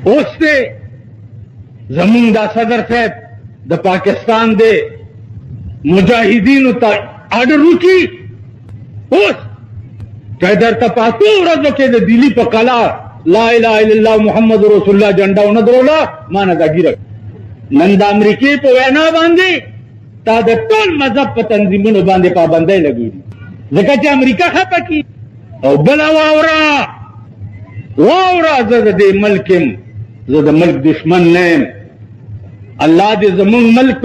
اوس دې زمونږ دا صدر صاحب د پاکستان د مجاهدینو ته آرډر وکړي، اوس که درته په اتو ورځو کې د دلی په قلا لا اله الا الله محمد رسول الله جنډه ونه دروله، ما نه دا ګیره. نن د امریکې په وینا باندې تا د ټول مذهب په تنظیمونو باندې پابندۍ لګولي، ځکه چې امریکا خفه کړي. او بله واوره زه د دې ملک یم، زه د ملک دشمن نه یم. الله دې زمونږ ملک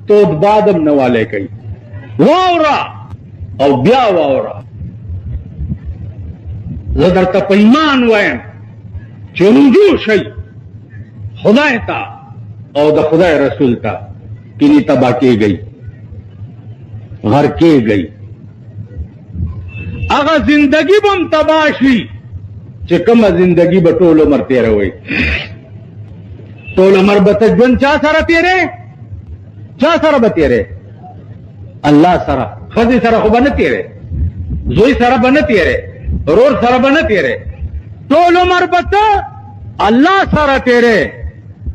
تود بادم نه والی کوي. واوره او بیا واوره، زه درته په ایمان وایم چې رجوع شئ خدای ته او د خدای رسول ته، کینی تبا کېږئ، غر کېږئ. هغه زندگی به هم تباه شي چې کومه زندگی به ټول عمر تېروئ. ټول عمر به ته ژوند چا سره تېرې؟ چا سره به تېرې؟ الله سره. ښځې سره خو به نه تېرې، زوی سره به نه تېرې، ورور سره به نه تېرې. ټول عمر به ته الله سره تېرې،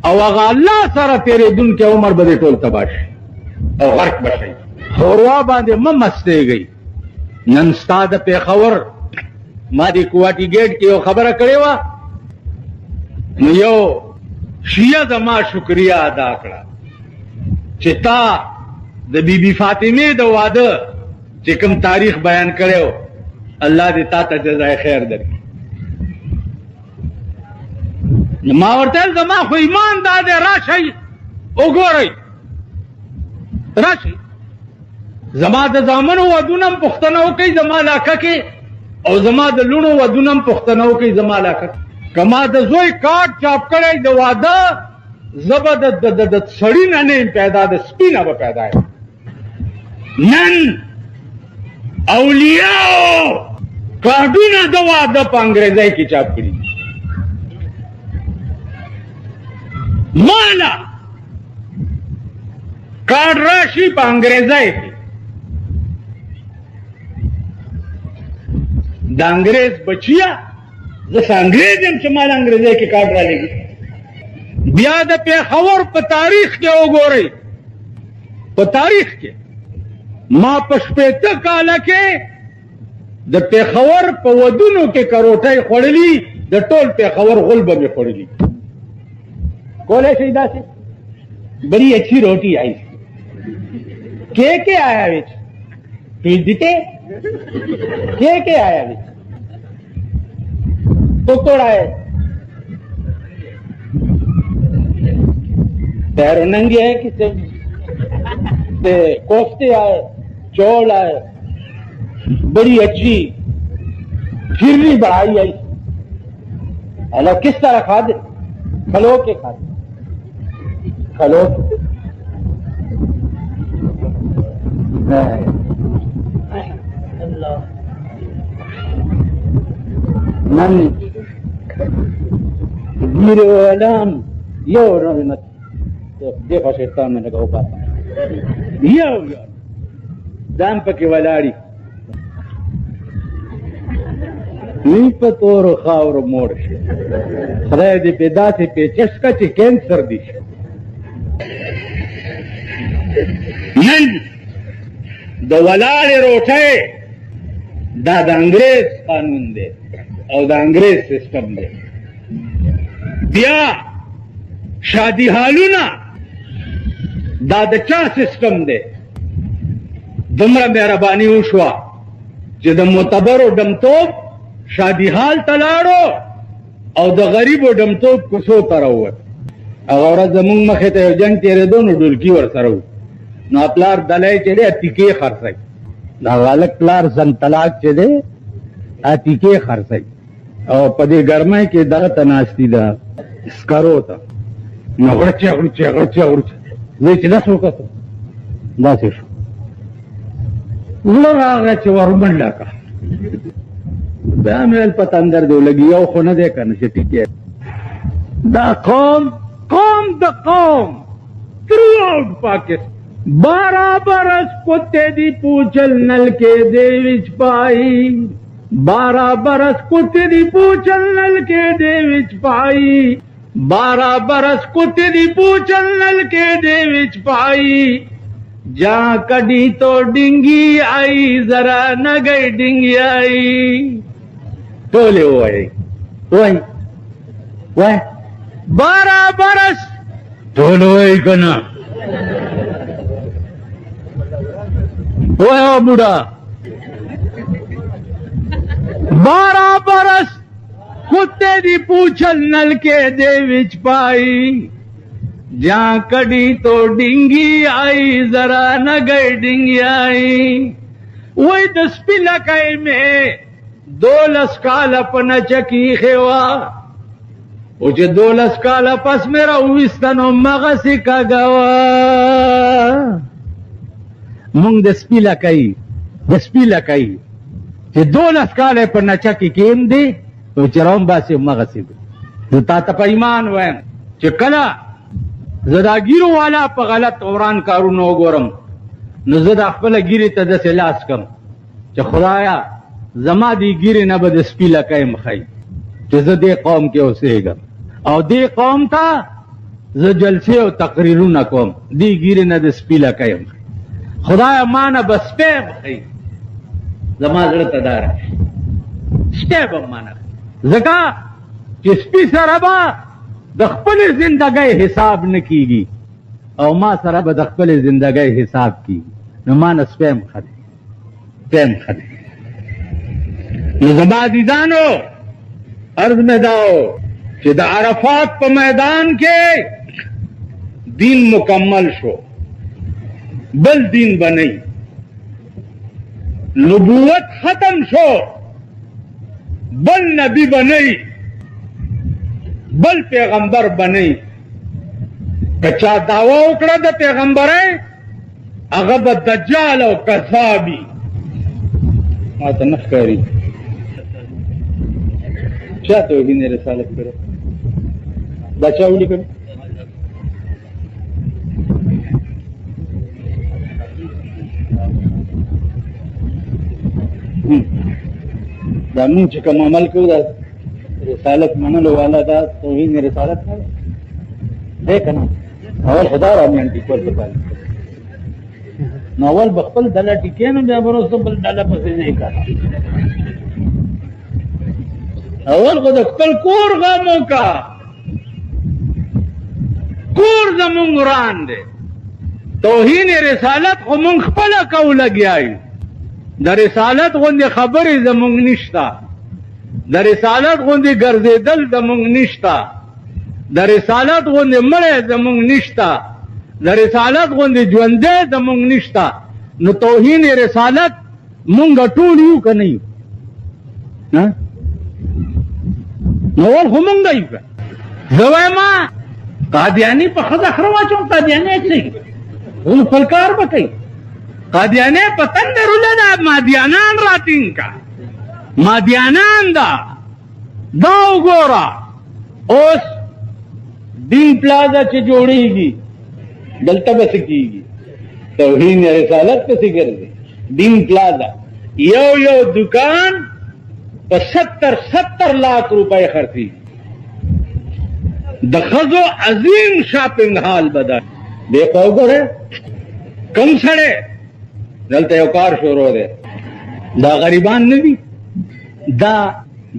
او هغه الله سره تېرېدونکی عمر به دې ټول تباه شي او غرق به شئ. ښوروا باندې مه مستېږئ. نن ستا د پېښور ما دې کوواټي ګېټ کې یو خبره کړې وه، نو یو شیعه زما شکریه ادا کړه چې تا د بی بی فاطمې د واده چې کوم تاریخ بیان کړی و، الله دې تا ته جزای خیر درکړي. ما ورته ویل زما خو ایمان دا دی، راشئ وګورئ، راشئ. زما د زامنو ودونه هم پوښتنه وکئ زما علاقه کې، او زما د لوڼو ودونه هم پوښتنه وکئ زما علاقه کې. که ما د زوی کارت چاپ کړی د واده، زه به د سړي نه نه یم پیدا، د سپي نه به پیدا یم. نن اولیاو کارډونه د واده په انګریزۍ کې چاپ کړي. مالا کارډ راشي په انګریزۍ کې، د انګریز بچیا، زه انګریز یم چې مال انګریزۍ کې کارډ را لګي. بیا د پېښور په تاریخ کې وګورئ، په تاریخ کې ما په 80 کاله کې د پېښور په ودونو کې کروټۍ خوړلي، د ټول پېښور غول به مې خوړلي. کولی شئ داسې؟ بڑی اچھی روٹی آئی، کے آیا وچ پیزتے کے آیا وچ پکوڑ آئے، پیرو ننگے ہے کسی کوفتے آئے، چول آئے، بڑی اچھی پھرنی بڑھائی آئی. اللہ کس طرح کھا دے؟ کھلو کے کھا دے، کھلو نن گیر علام یو رحمت دیکھا شیطان میں لگا پاتا یو دام پکې ولاړی وی په تور خاور موړ شي. خدای دې په داسې پیچس کا چې کینسر دي. نن د ولاړې روټۍ دا د انګریز قانون دی او د انګریز سیستم دی. بیا شادي حالونه دا د چا سیستم دی؟ دومره مهرباني وشوه چې د معتبرو ډمتوب شادي حال ته لاړو او د غریبو ډمتوب کوڅو ته راووت. هغه ورځ زمونږ مخې ته یو جنګ تېرېدو، نو ډولکي ورسره و. نو پلار دلی چې دی اتیکې خرڅوي، دا غالک پلار زن طلاق چې دی اتیکې خرڅوي، او په دې ګرمۍ کې دغه ته ناستي ده سکرو ته، نو غړچه غړچه غړچه غړچه وایي چې داسې وکتل داسې شو. زړه راغی چې ورمنډه کړه. بیا مې ویل په تندر دې ولګي، یو خو نه دی که نه چې ټیکې. دا قوم د قوم تھرو آؤٹ پاکستان 12 برس کتے دی پوچھل نل کے دے وچ پائی، 12 برس کتے دی پوچھل نل کے دے وچ پائی، 12 बरस कुत्ते दी पूछल नलके दे विच पाई जा कड़ी तो डिंगी आई जरा न गई डिंगी आई टोले ओए 12 बरस टोलो कना ओए बुढ़ा 12 बरस कुत्ते दी पूछल नलके दे विच पाई जा कड़ी तो डिंगी आई जरा न गई डिंगी आई वही 10 पिलकाई में 12 काल अपना चकी खेवा उचे 12 काल पस मेरा उविस्तनो मगसी का गवा मुंग 10 पिलकाई چې 12 کاله په نچا کې کېم دی او چرام باسي مغسي دي تا ته په ایمان وایم چې کله زداګیرو والا په غلط اوران کارونو وګورم نو زه د خپل ګیرې ته د لاس کم چې خدایا زما دی ګیرې نه به د سپي لکه مخی چې زه دې قوم کې اوسېږم او دې قوم ته زه جلسې او تقریرونه کوم دې ګیرې نه د سپي لکه مخی خدایا ما نه به سپی مخی زما زړه ته دار سپی به مانه ځکه چې سپي سره به د خپلې زندګۍ حساب نه کېږي او ما سره به د خپلې زندګۍ حساب کېږي نو ما نه سپی م ښه دی نو زما عزیزانو عرض مې دا چې د عرفات په میدان کې دین مکمل شو بل دین بنئی نبوت ختم شو بل نبی بنئی بل پیغمبر بنئی کچا دعوی وکړه د پیغمبرۍ هغه به دجال او کذابي ما ته نه ښکاري چا توهین رسالت کړو دا چا ولیکل دا مونږ چې کوم عمل کوو دا رسالت منلو والا دا توهین رسالت نه دی که نه اول خدا را مې ټیکول ته پالي نو اول به خپل ډله ټیکې نو بیا به وروسته بل ډله پسې نه کړه اول خو د خپل کور غم وکړه کور زمونږ وران دی توهین رسالت خو مونږ خپله کوو لګیا یو د رسالت غوندې خبرې زمونږ نشته د رسالت غوندې ګرځېدل زمونږ نشته د رسالت غوندې مړی زمونږ نشته د رسالت غوندې ژوندی زمونږ نشته نو توهین رسالت مونږ ټول یو که نه یو نو ول خو مونږ یو که زه وایم قادیاني په ښځه خره واچوم قادیاني اچوي اون خپل کار به کوي قادیانه پتن درونه دا مادیانان راتین کا مادیانان دا وګورا اوس دین پلازا چې جوړیږي دلته بس کیږي توهین رسالت پسې ګرځي دین پلازا یو دکان په 70 لاکھ روپے خرڅي د خزو عظیم شاپنگ هال بدا دیکھو وګوره کم سړی دلته یو کار شروع دی دا غریبان نه دي دا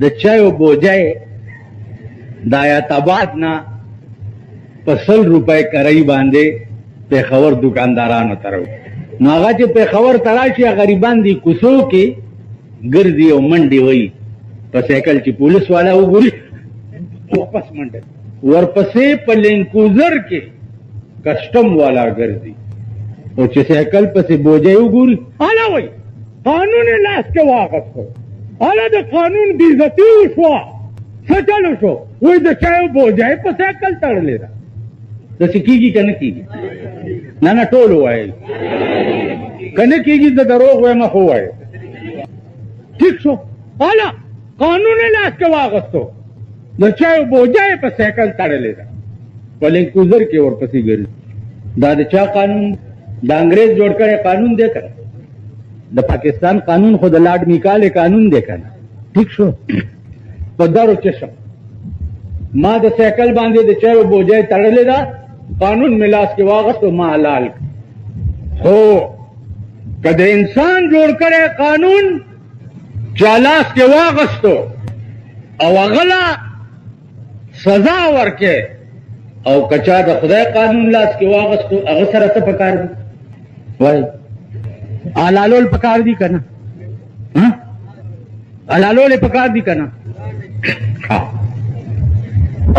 د چایو بوجای د آیت آباد نه په 100 روپۍ کرایي باندې پېښور دکاندارانو ته راوړي نو هغه چې پېښور ته راشي غریبان دي کوڅو کې ګرځي او منډې وهي په سایکل چې پولیس والا وګوري واپس منډه ورپسې په لینکوزر کې کسټم والا ګرځي او چې سایکل پسې بوجای وګوري اله وای قانون لاس کې واغسته اله د قانون بې عزتي وشوه څه چلو شو وای د چایو بوجای په سایکل تړلې ده داسې کېږي که نه کېږي نه ټول ووایي که نه کېږي د دروغ وایم خو ووایي ټیک شو اله قانون لاس کې واغستو د چایو بوجای په سایکل تړلې ده په لینکوزر کې ورپسې ګرځي دا د چا قانون د انګریز جوړ کړی قانون دی که د پاکستان قانون خو د لاډ میکالې قانون دی که نه ټیک شو په درو چشم ما د سایکل باندې د چایو بوجای تړلې ده قانون ملاس کې واغست او ما حلال هو کله انسان جوړ کړي قانون چالاس کې واغستو او غلا سزا ورکې او کچا د خدای قانون لاس کې واغستو هغه سره څه پکار دي وای حلالول پکار دي کنه ها حلالول پکار دي کنه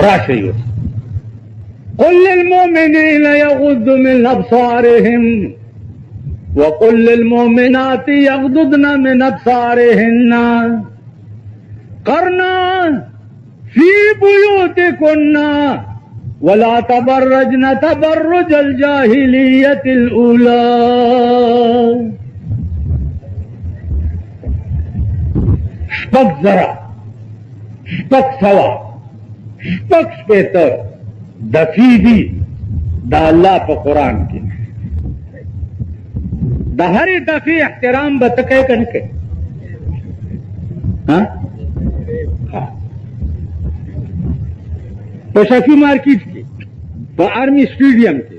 راشي قل للمؤمنين يغضوا من أبصارهم وقل للمؤمنات يغضضن من أبصارهن قرنا في بيوتكن ولا تبرجن تبرج الجاهلية الأولى شپږ زره شپږ سوه شپږ شپېته دفي دي د الله په قرآن کې د هرې دفي احترام به ته کوې که نه کوې په شفي مارکیټ کې په آرمي سټیډیم کې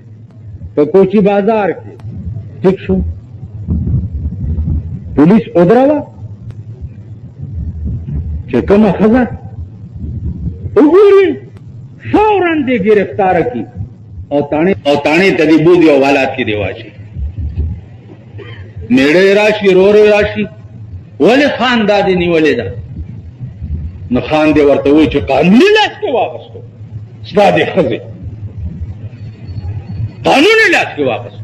په کوچي بازار کې ټیک شو پولیس ودروه چې کومه ښځه وګوري فوراً دې گرفتار کی او تانے تدی بودی او حالات کی دیواشی نیڑے راشی رورے راشي ولی خان دادی نیولې ده نو خان دې ورته وایي چې قانوني لاس کې واغستو ستا دې ښځې قانوني لاس کې واغستو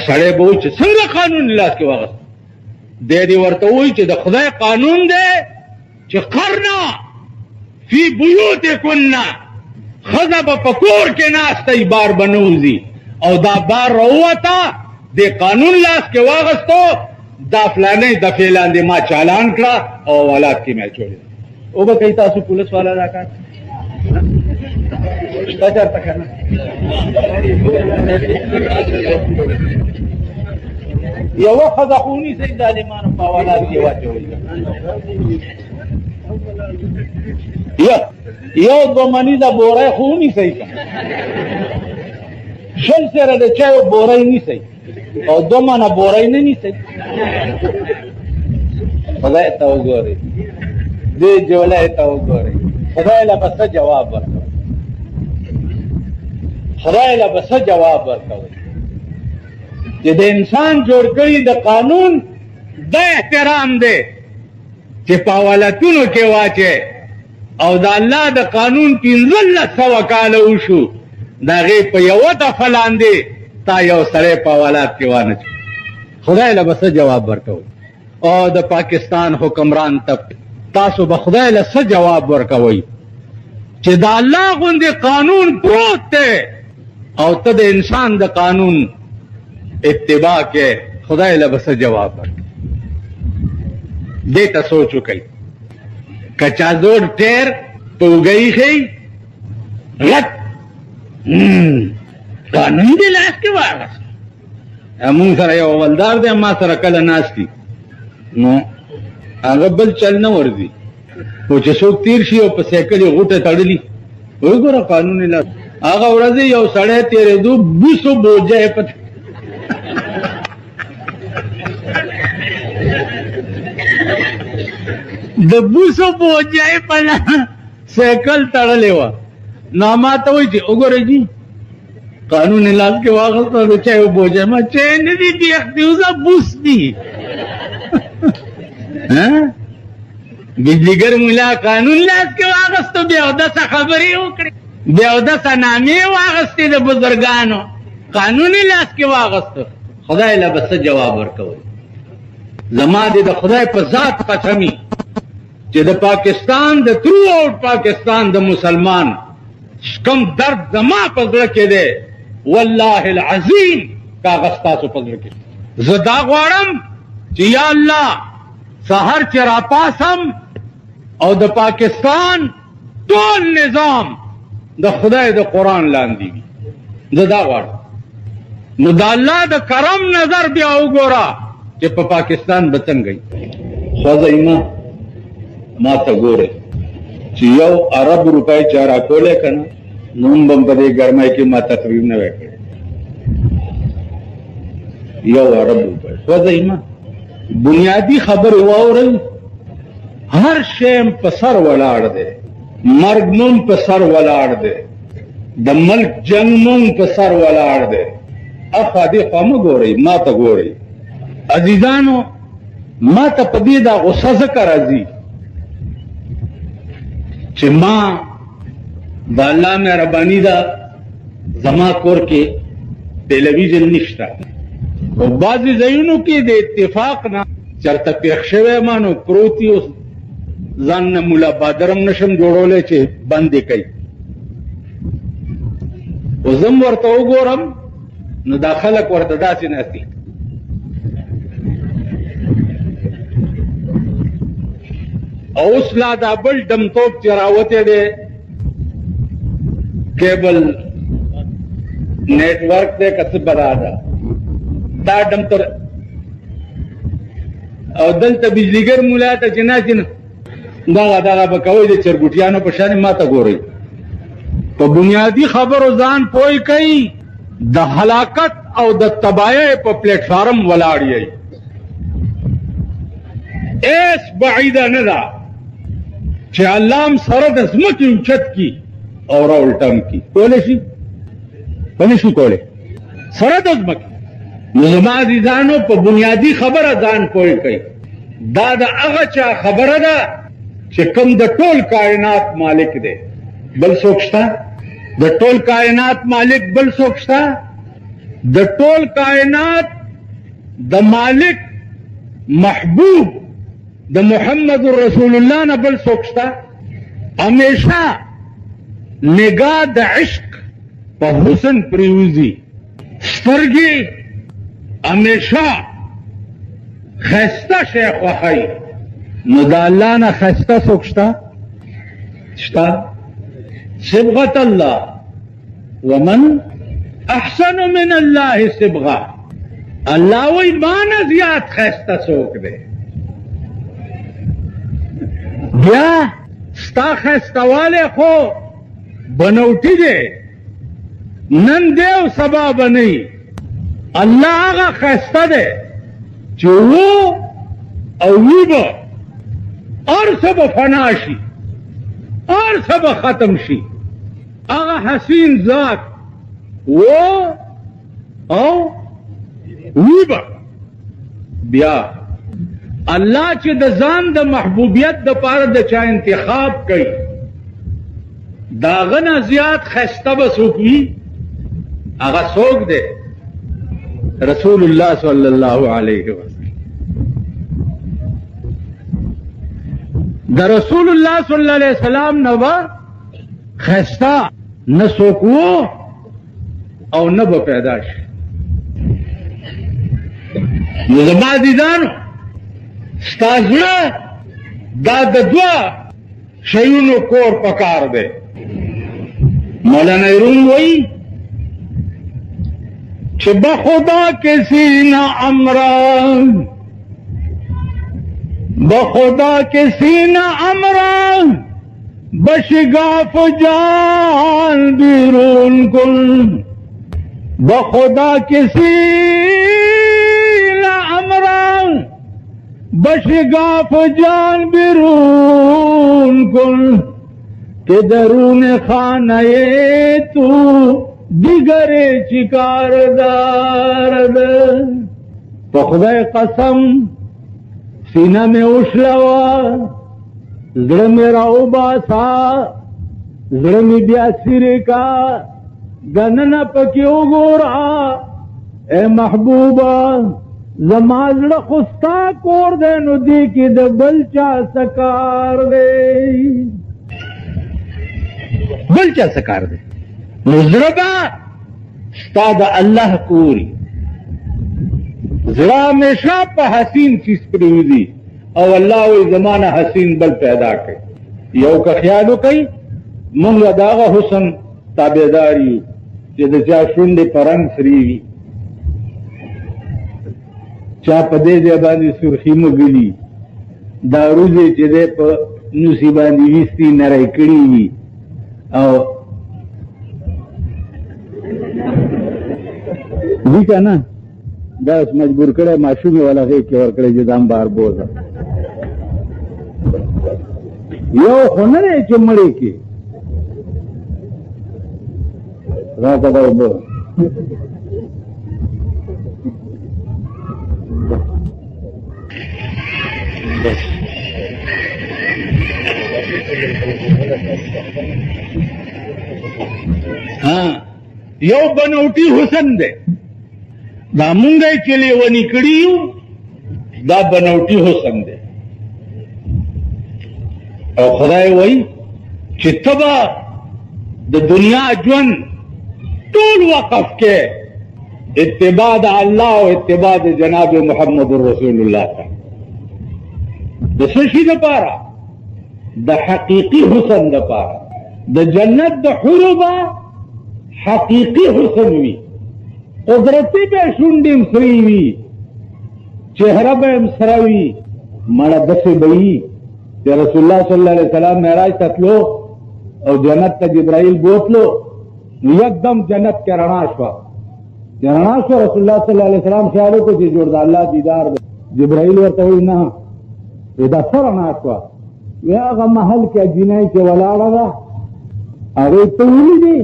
سړی به وایي چې څنګه قانوني لاس کې واغستو دی دې ورته وایي چې د خدای قانون دی چې قرنا فی بیوتکن خزه به په کور کې ناستی بار بنوزي او دا بار راووته دې قانون لاس کې واغستو دا فلانې دفعې لاندې ما چالان کړه او اولاد کې مې چوړې او به کوي تاسو پولیس والا دا کار شته چېرته که نه یوه ښځه خو ونیسئ ظالمانو په اولاد کې واچوئ یو دو منیزه بوری خو ونیسئ که شل سره د چایو بوری نیسئ او دو منه بوری نه نیسئ خدای ته وګورئ دې جولای ته وګورئ خدای له به څه جواب ورکوئ خدای له به څه جواب ورکوئ چې د انسان جوړ کړي د قانون د احترام دی چې په اولتونو کې واچې او د الله د قانون 1500 کاله وشو د هغې په یوه دفعه لاندې تا یو سړی په اولاد کې وانه چي خدای له به څه جواب ورکوئ او د پاکستان حکمران طبقه تاسو به خدای له څه جواب ورکوئ چې د الله غوندې قانون پروت دی او ته د انسان د قانون اتباع کې خدای له به څه جواب ورکوئ دې ته سوچ وکئ کچا زور ټیر په اوږه ښي غټ قانون دې لاس کې واغست مونږ سره یو اولدار دی ما سره کله ناست دي نو هغه بل چل نه ورځي خو چې څوک تیر شي او په سایکل یې غوټه تړلي وګوره قانوني لاس هغه ورځې یو سړی تېرېدو 200 بوجه یې په د 200 بوجه یې په سایکل تړلې وه نو ما ته وایي چې وګورئ جي قانون لاس کې واغسته د چایو بوجه ما چای نه دي بیختی اوسه بوس دي بجلیګر مولا قانون لاس کې واغستو بیا اودسه خبرې وکړې بیا اودسه نامې واغستې د بزرګانو قانوني لاس کې واغستو خدای له به څه جواب ورکوئ زما دې د خدای په ذات قسمي چې د پاکستان د ترو اوټ پاکستان د مسلمان کم درد زما په زړه کې دی والله العظیم کاغذ تاسو په زړه کې زه دا غواړم چې یا الله سحر چې راپاسم او د پاکستان ټول نظام د خدای د قرآن لاندې وي زه دا غواړم نو د الله د کرم نظر بیا وګوره چې په پاکستان به څنګه وي ښځه ما ته ګورئ چې یو ارب روپۍ چا راکولې که نه نو هم به په دې ګرمۍ کې ما تقریب نه وی کړی. یو ارب روپۍ سوځئ ما بنیادي خبرې واورئ. هر شی په سر ولاړ دی، مرګ مم په سر ولاړ دی، د ملک جنگ مم په سر ولاړ دی. اخوا دې خوا مه ګورئ، ما ته ګورئ. عزیزانو ما ته په دې دا غصه ځکه راځي چې ما د الله مهرباني ده زما کور کې ټلویزیون نشته، په بعضې ځایونو کې د اتفاق نه چېرته پېښ شوی ما نو پروت اوس ځان نه ملا بادرم نشم جوړولی چې بند یې کوي. اوس هم ورته وګورم نو دا خلک ورته داسې ناست دي. اوس لا دا بل ډمتوب چې راوتی دی کیبل نیټ ورک دی که څه بلا ده دا ډمتر او دلته بجلیګر مولا ته چې ناستي نه دغه به کوئ د چرګوټیانو په شان ما ته ګورئ. په بنیادي خبرو ځان پوه کوي، د هلاکت او د تباهۍ په پلیټ فارم ولاړ یئ. ایس بعیده نه ده چې الله هم سره د ځمکې اوچت کي او راولټم کي. کولی شي؟ به نه شي کولی سره د ځمکې. نو زما عزیزانو په بنیادي خبره ځان پوه کوي. دا د هغه چا خبره ده چې کوم د ټول کائنات مالک دی. بل څوک شته؟ د ټول کائنات مالک بل څوک شته؟ د ټول کائنات د مالک محبوب د محمد رسول الله نه بل څوک شته؟ همیشه نگاه د عشق په حسن پریوزي، سترګې همیشه ښایسته شی خوښوي. نو د الله نه ښایسته څوک شته؟ شته؟ صبغة الله ومن احسن من الله صبغه. الله وی ما نه زیات ښایسته څوک دی. بیا ستا ښایستوالی خو بنوټي دی، نن دی او سبا به نه وي. الله هغه ښایسته دی چې و او وي به، هر څه به فنا شي، هر څه به ختم شي. هغه حسین ذات و او وي به. بیا الله چې د ځان د محبوبیت دپاره د چا انتخاب کوي، د هغه نه زیات ښایسته به څوک وي؟ هغه څوک دی؟ رسول الله صلی الله علیه وسلم. د رسول الله صلی الله علیه وسلم نه به ښایسته نه څوک و او نه به پیدا شي. نو زما عزیزانو ستا زړه دا د دوه شیونو کور پکار دی. مولانا روم وایي چې بخدا کے سینہ امراض، بخدا کے سینہ امراض، بشگاف جان بیرون کن. بخدا کے سینہ امراض، بشگاف جان بیرون کن کہ درون خانہ تو دیگر چکار دارد. په خدای قسم سینه مې وشلوه، زړه مې راوباسه، زړه مې بیا څیرې کا، دننه پکې وګوره اے محبوبه زما زړه خو ستا کور دی، نو دې کې د بل چا څه کار دی؟ بل چا څه کار دی؟ نو زړه به ستا د الله کوري. زړه همیشه په حسین چیز پرېوځي او الله وایي زما نه حسین بل پیدا کړي. یو که خیال وکړئ موږ د هغه حسن تابعدار یو چې د چا شونډې په رنګ سرې وي، چا په دې ځای باندې سرخي مږلي، دا روزې چې دی په نوسی باندې ویستی نری کړي وي او دی که نه دا اوس مجبور کړی ماشومې والا غېږ کې ورکړی چې دام بار بوزه یو خو نه دی چې مړې کې راکه دا اوبه یو بنوټي حسن دی دا مونږ یې چې لیوني کړي یو دا بنوټي حسن دی او خدای وایي چې ته به د دنیا ژوند ټول وقف کې اتباع د الله او اتباع د جناب محمد رسول الله ته د څه شي دپاره د حقیقي حسن دپاره د جنت د حورو به حقیقي حسن وي قدرتی به شونډې م سرې وي چهره به م سره وي مړه داسې به وي چې رسول الله صلی الله علیه وسلم معراج ته تلو او جنت ته جبرائیل بوتلو نو یکدم جنت کې رڼا شوه چې رڼا شوه رسول الله صلی الله علیه وسلم خیال وکړو چې جوړ د الله دیدار دی جبرائیل ورته وایي نه دا څه رڼا شوه وی هغه محل کې جنۍ چې ولاړه ده هغې ته ولیدې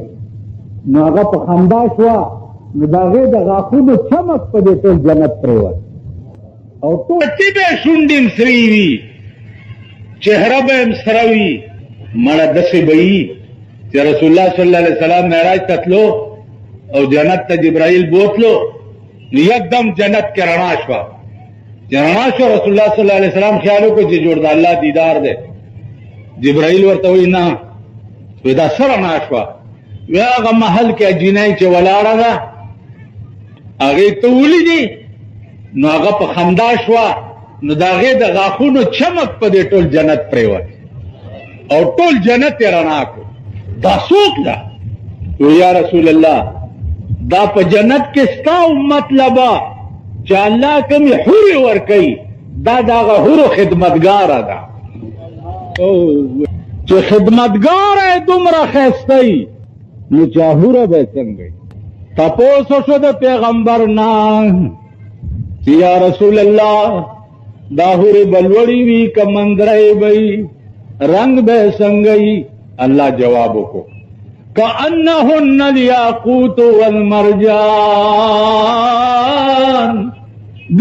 نو هغه په خندا شوه نو د هغې د غاښونو چمک په دې ټول جنت پرېوت او ټول به شونډې م سرې وي چهره به م سره وي مړه داسې به وي چې رسول الله صلی الله علیه وسلم معراج ته تلو او جنت ته جبرائیل بوتلو نو یکدم جنت کې رڼا شوه چې رڼا شوه رسول الله صلی الله علیه وسلم خیال وکړو چې جوړ د الله دیدار دی جبرائیل ورته وایي نه وی دا څه رڼا شوه وی هغه محل کې جنۍ چې ولاړه ده هغې ته ولیدې نو هغه په خندا شوه نو د هغې د غاښونو چمک په دې ټول جنت پرېوت او ټول جنت یې رڼا کړو دا څوک ده وی یا رسول الله دا په جنت کې ستا مطلبه چې الله کومې حورې ورکوي دا د هغه حورو خدمتګاره ده چې خدمتګاره یې دومره ښایسته وي نو چې حوره به یې څنګه وي تپوس وشو د پیغمبر نه چې یا رسول الله دا حورې به لوړې وي که مندرۍ به وي رنګ به یې څنګه وي الله جواب وکړو کأنهن الیاقوت والمرجان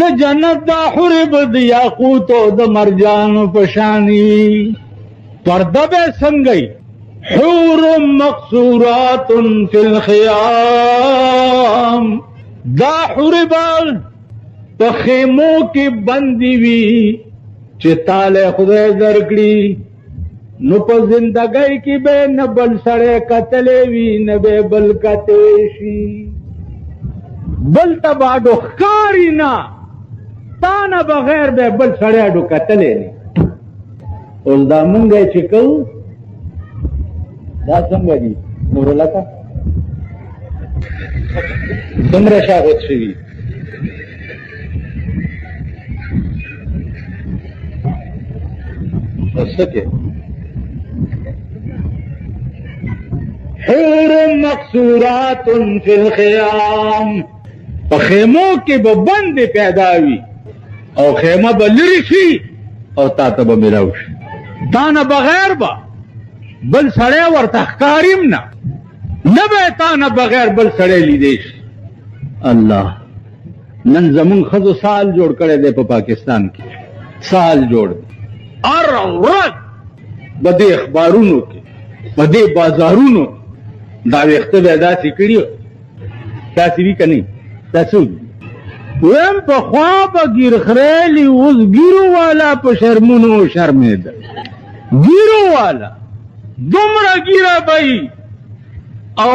د جنت دا حورې به د یاقوت او د مرجانو په شان وي پرده به یې څنګه وي حور مقصورات فی الخیام دا حورې به په خیمو کې بندي وي چې تاله خدای درکړي نو په زندګۍ کې به نه بل سړی کتلی وي نه به بل کتلی شي بل ته به اډو ښکاري نه تا نه بغیر به بل سړی اډو کتلی نه اوس دا مونږ چې کوو دا څنګه دي نورلکه څومره شاغوت شوي څه حور مقصورات فی الخیام په خیمو کې به بند پیدا وي او خیمه به لرې شي او تا ته به میلاو شي تا نه بغیر به بل سړی ورته ښکاریم نه نه به تا نه بغیر بل سړی لیدی شي الله نن زمونږ ښځو سال جوړ کړی دی په پاکستان کې سال جوړ دی هر ورځ په دې اخبارونو کې په دې بازارونو دا ویښته به یې داسې کړي داسې وي که نه تاسو ویم پخوا به ګیرخریلي اوس ګیرو والا په شرمونو شرمېده ګیرو والا دومره ګیره به وي او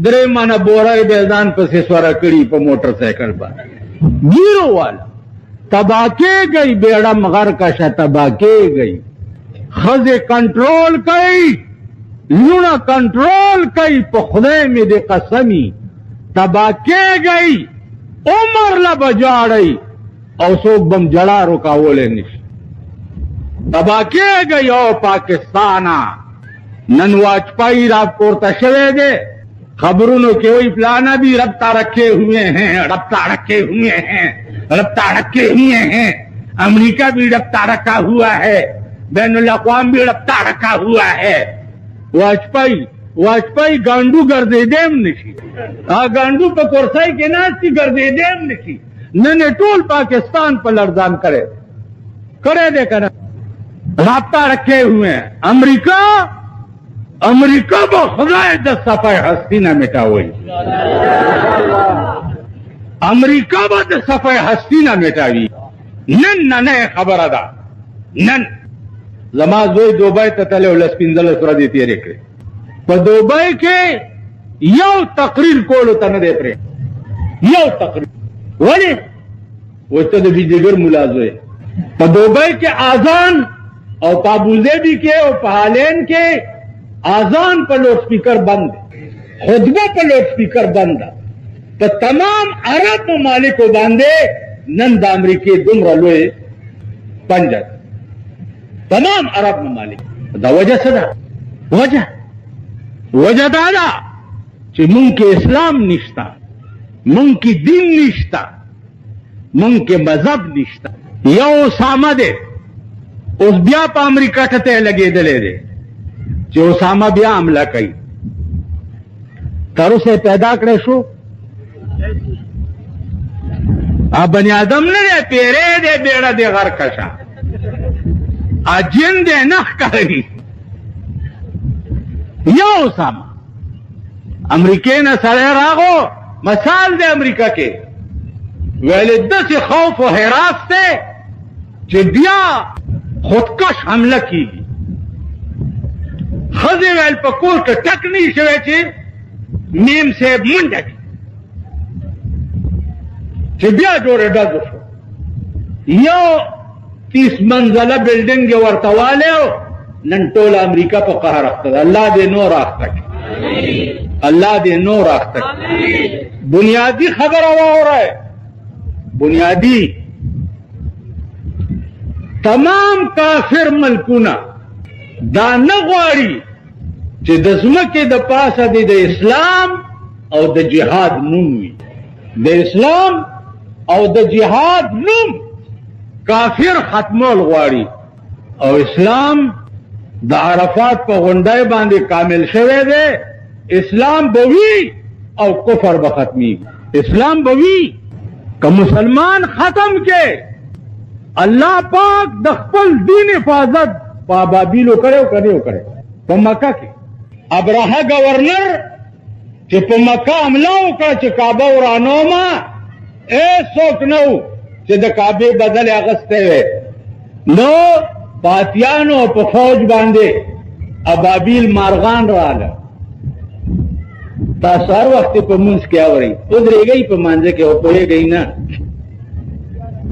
درې منه بوری به یې ځان پسې سوره کړي په موټر سایکل باندې ګیرو والا تبا کېږئ بیړه مغر کشه تبا کېږئ ښځې کنټرول کوي لونه کنټرول کوي په خدای مې دې قسمي تبا کېږئ عمر له به جاړئ او څوک به م جړا رکاولی نشي तबाह किएगा यो पाकिस्ताना नन वाजपेयी रापोर्ता शवे दे खबरों के वही प्लाना भी रफ्ता रखे हुए हैं, रफ्ता रखे हुए हैं, रफ्ता रखे हुए हैं। अमेरिका भी रफ्ता रखा हुआ है, बैनुल अक़वाम भी रफ्ता रखा हुआ है। वाजपेयी गांडू गर्दे देम निशी गांडू पे कोरसाई के नाच की गर्दे देम निशी नने टोल पाकिस्तान पर लड़जान करे दे कर राब्ता रखे हुए हैं। अमेरिका वो खुदाए 10 सफ़े हस्ती न मिटावई, अमेरिका वो 10 सफ़े हस्ती न मिटावी नन नने खबर अदा नन जमा जोई दुबई तले लस्पिंदल सुरा देती रेखे पर दुबई के यो तकरीर कोल तन दे प्रे यो तकरीर वले वो तो बिजगर मुलाजो पर दुबई के आजान और पाबुजेबी के और पहालेन के आजान पर लाउड स्पीकर बंद, खुतबों पर लाउड स्पीकर बंद, तो तमाम अरब ममालिक को बांधे नंद अमरीकी दुमरा लोए पंजर तमाम अरब ममालिक दा वजह सदा वजह दादा कि मुंह के इस्लाम निश्ता, मुंह की दीन निश्ता, मुंह के मजहब निश्ता। या ओसामा दे उस ब्या पर अमरीका ठते लगे दले दे जो ओसामा ब्या हमला कई तारू से पैदा करे शो आ बनी आदम ने दे पेरे दे बेड़ा दे घर कशा आजिन दे नख करी या ओसामा अमरीके न सरे रागो मसाल दे अमरीका के वेले 10 खौफ और हैरास से जिबिया खुदकश हमला की खजे वेल पकोर के टकनी शवे चे नीम से मुंडा की जिबिया जोरे डजो यो 30 मंजिला बिल्डिंग के वर्तवाले हो नंटोला अमरीका पर कहा रखता अल्लाह दे नो राख तक, अल्लाह दे नो राख तक। बुनियादी खबर हवा हो रहा है, बुनियादी तमाम काफिर मलकुना दानगवाड़ी जे दसमा के द पास दे द इस्लाम और द जिहाद नूमी द इस्लाम और द जिहाद नूम काफिर खत्मोल गवाड़ी और इस्लाम द अरफात पर गुंडाए बांधे कामिल शवे दे इस्लाम बवी और कुफर बखत्मी इस्लाम बवी का मुसलमान खत्म के अल्लाह पाक दखपल दीन हिफाजत पाबाबीलो करे तो मक्का के अब रहा गवर्नर चे पे मक्का हमलाओ का चे काबा उरानोमा ए सोक नौ चे द काबे बदल अगस्ते हुए नो पातियानो पे फौज बांधे अबाबील मारगान रहा तासार वक्त पे मुंस क्या हो रही उधरे गई पे मांझे के हो पोए गई ना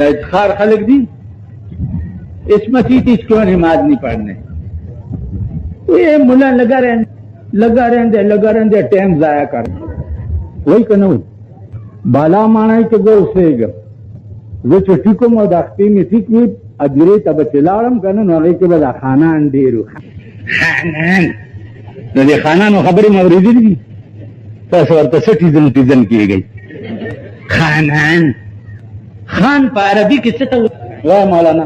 खार खलक दी इस मसीह क्यों नमाज नहीं पढ़ने ये मुला लगा रहने टाइम जाया कर वही कनो बाला माना के गो उससे वो छोटी को मदाख्ती में थी कि अजरे तब चिलाड़म करने नौरे के बाद खाना अंधेरू खाना नो खबरी मवरीदी भी तो सिटीजन की गई खानान खान पर अरबी किससे तो वाह मौलाना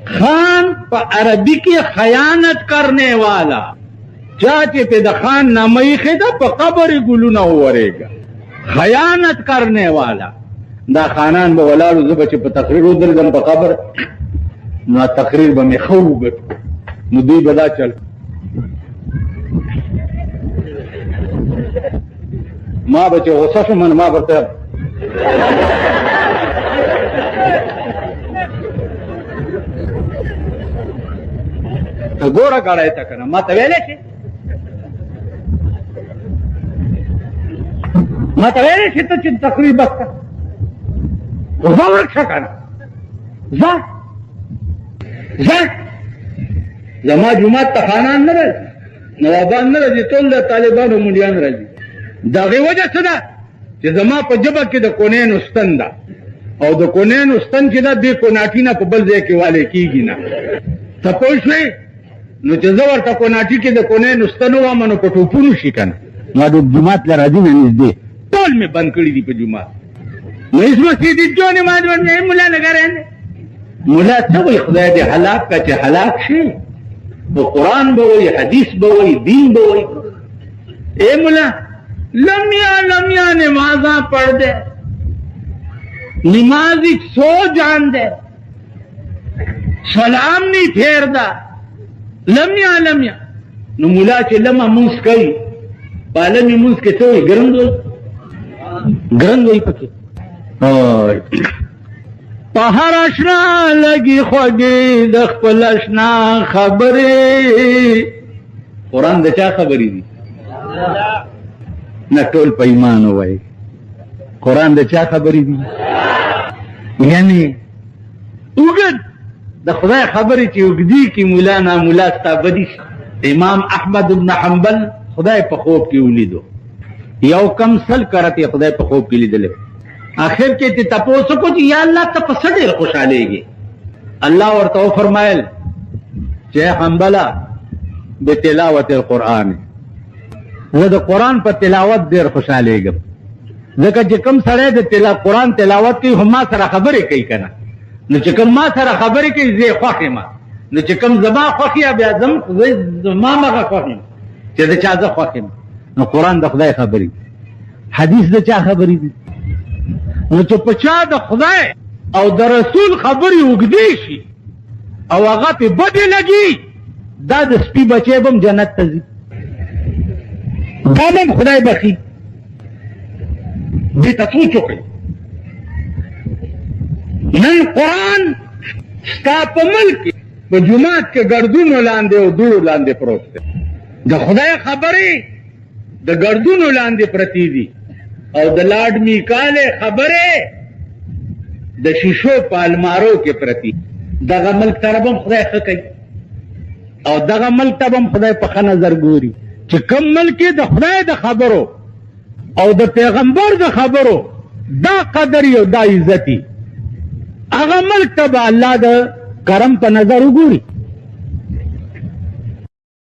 खान पर अरबी की खयानत करने वाला चाचे पे खान नमई खेदा पर कबर गुलू ना होरेगा खयानत करने वाला दा खानान बवला बचे पर तकरीर उधर गम पर कबर ना तकरीर बमे खूब मुद्दी बदा चल माँ बचे हो सस मन माँ बता गोरा काढायचा का ना माता वेळेचे तर तकरीर बघता उभा वृक्ष का जा जमा जुमात तखाना न राजी नवाबान न राजी तोल दा तालिबान मुंडियान राजी दागे वजह सदा कि जमा पजबा के द कोनेन उस्तंदा और द कोनेन उस्तन के दा दे को नाटीना पबल दे के वाले की गिना تپوس شوې نو چې زه ورته کوناټي کې د کونې نستنو وامه نو په ټوپونو شي که نه ما د جومات له راځي نه نږدې ټول مې بند کړي دي په جومات نو اس مسجد جو نماز ورنه ملا لګا رہے ملا څه وایي خدای دې هلاک کا چې هلاک شي تو قرآن به وایي حدیث به وایي دین به وایي اے ملا لمیا نمازاں پڑھ دے نماز ایک سو جان دے سلام نہیں پھیر دا لمیا نو ملا چې لمه مونږ کوي پالمې مونږ کې څه وایي ګرند وایي پکې په هر اشنا لګي خوږې د خپل اشنا خبرې قرآن د چا خبرې دي نه ټول په ایمان وایي قرآن د چا خبرې دي یعنی اوږد د خدای خبرې چې اوږدي کې مولا نامولا ستا بدي امام احمد بن حنبل خدای په خوب کې ولیدو یو کم سل کرته خدای په خوب کې لیدل آخر کې ته تاسو کو چې یا الله ته په څه ډېر خوشالېږي الله ورته فرمایل چې حنبلا بتلاوت القرآن زه د قرآن په تلاوت ډېر خوشالېږم ځکه چې کوم سړی د قرآن تلاوت کوي هم ما سره خبرې کوي که نه نو چې کوم ما سره خبرې کوي زه یې خوښ یم نو چې کوم زما خوښ یم بیا زما مغه خوښ یم چې د چا زه خوښ یم نو قرآن د خدای خبرې حدیث د چا خبرې دي نو چې په چا د خدای او د رسول خبرې اوږدې شي او هغه پې بدې لګي دا د سپي بچی به هم جنت ته ځي دا به هم خدای بخي دې ته سوچ وکړئ نن قرآن ستا په ملک کې په جومات کې ګردونو لاندې او دوړو لاندې پروت دی د خدای خبرې د ګردونو لاندې پرتې دي او د لاډ میکالې خبرې د شیشو په المارو کې پرتی دغه ملک ته به هم خدای ښه کوي او دغه ملک ته به هم خدای په ښه نظر ګوري چې کوم ملک کې د خدای د خبرو او د پیغمبر د خبرو دا قدر او دا عزتي هغه ملک ته به الله د کرم په نظر وګوري